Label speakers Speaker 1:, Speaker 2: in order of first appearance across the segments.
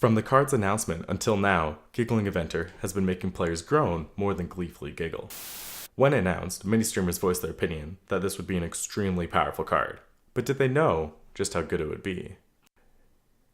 Speaker 1: From the card's announcement until now, Giggling Inventor has been making players groan more than gleefully giggle. When announced, many streamers voiced their opinion that this would be an extremely powerful card, but did they know just how good it would be?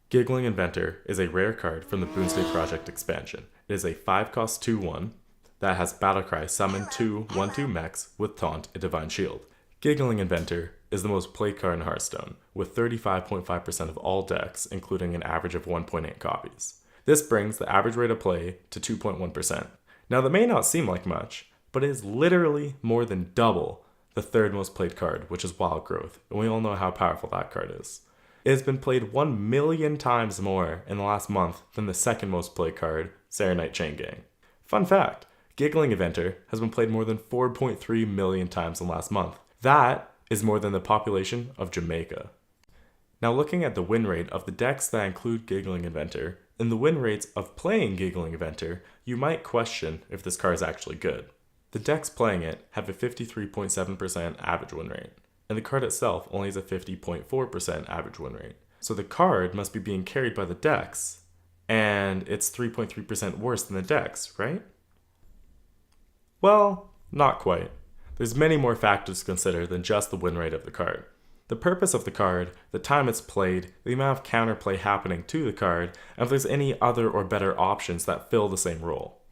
Speaker 1: Giggling Inventor is a rare card from the Boonsday Project expansion. It is a 5-cost 2/1 that has Battlecry summon 2 1/2 mechs with Taunt and Divine Shield. Giggling Inventor is the most played card in Hearthstone, with 35.5% of all decks, including an average of 1.8 copies. This brings the average rate of play to 2.1%. Now that may not seem like much, but it is literally more than double the third most played card, which is Wild Growth, and we all know how powerful that card is. It has been played 1 million times more in the last month than the second most played card, Serenite Chain Gang. Fun fact, Giggling Inventor has been played more than 4.3 million times in the last month. That is more than the population of Jamaica. Now looking at the win rate of the decks that include Giggling Inventor, and the win rates of playing Giggling Inventor, you might question if this card is actually good. The decks playing it have a 53.7% average win rate, and the card itself only has a 50.4% average win rate. So the card must be being carried by the decks, and it's 3.3% worse than the decks, right? Well, not quite. There's many more factors to consider than just the win rate of the card. The purpose of the card, the time it's played, the amount of counterplay happening to the card, and if there's any other or better options that fill the same role.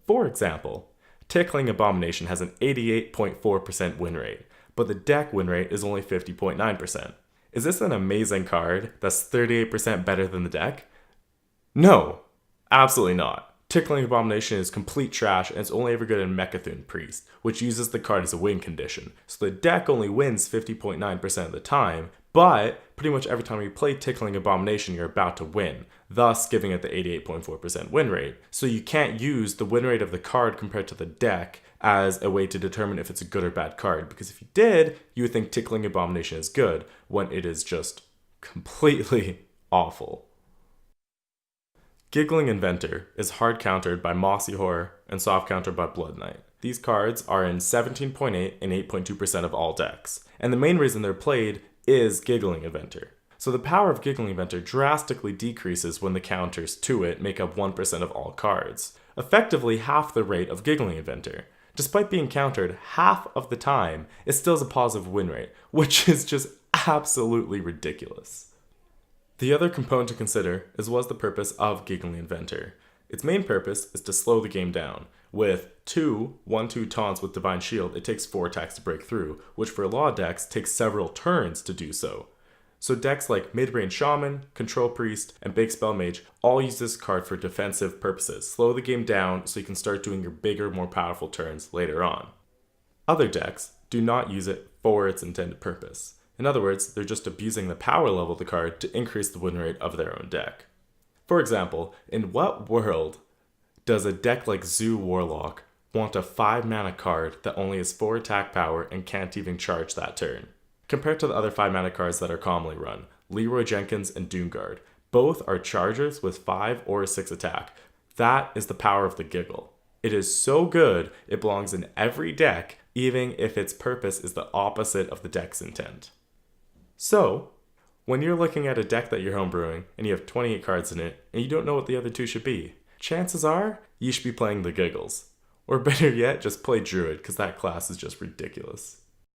Speaker 1: For example, Tickling Abomination has an 88.4% win rate, but the deck win rate is only 50.9%. Is this an amazing card that's 38% better than the deck? No, absolutely not. Tickling Abomination is complete trash and it's only ever good in Mechathune Priest, which uses the card as a win condition. So the deck only wins 50.9% of the time, but pretty much every time you play Tickling Abomination, you're about to win, thus giving it the 88.4% win rate. So you can't use the win rate of the card compared to the deck as a way to determine if it's a good or bad card, because if you did, you would think Tickling Abomination is good, when it is just completely awful. Giggling Inventor is hard countered by Mossy Horror and soft countered by Blood Knight. These cards are in 17.8 and 8.2% of all decks, and the main reason they're played is Giggling Inventor. So the power of Giggling Inventor drastically decreases when the counters to it make up 1% of all cards, effectively half the rate of Giggling Inventor. Despite being countered half of the time, it still has a positive win rate, which is just absolutely ridiculous. The other component to consider is what's the purpose of Giggling Inventor. Its main purpose is to slow the game down. With 2 1/2 taunts with Divine Shield, it takes 4 attacks to break through, which for a lot of decks takes several turns to do so. So decks like Midrange Shaman, Control Priest, and Big Spell Mage all use this card for defensive purposes. Slow the game down so you can start doing your bigger, more powerful turns later on. Other decks do not use it for its intended purpose. In other words, they're just abusing the power level of the card to increase the win rate of their own deck. For example, in what world does a deck like Zoo Warlock want a 5-mana card that only has 4 attack power and can't even charge that turn? Compared to the other 5-mana cards that are commonly run, Leroy Jenkins and Doomguard, both are chargers with 5 or 6 attack. That is the power of the Giggle. It is so good, it belongs in every deck, even if its purpose is the opposite of the deck's intent. So, when you're looking at a deck that you're homebrewing and you have 28 cards in it and you don't know what the other 2 should be, chances are you should be playing the Giggles. Or better yet, just play Druid, because that class is just ridiculous.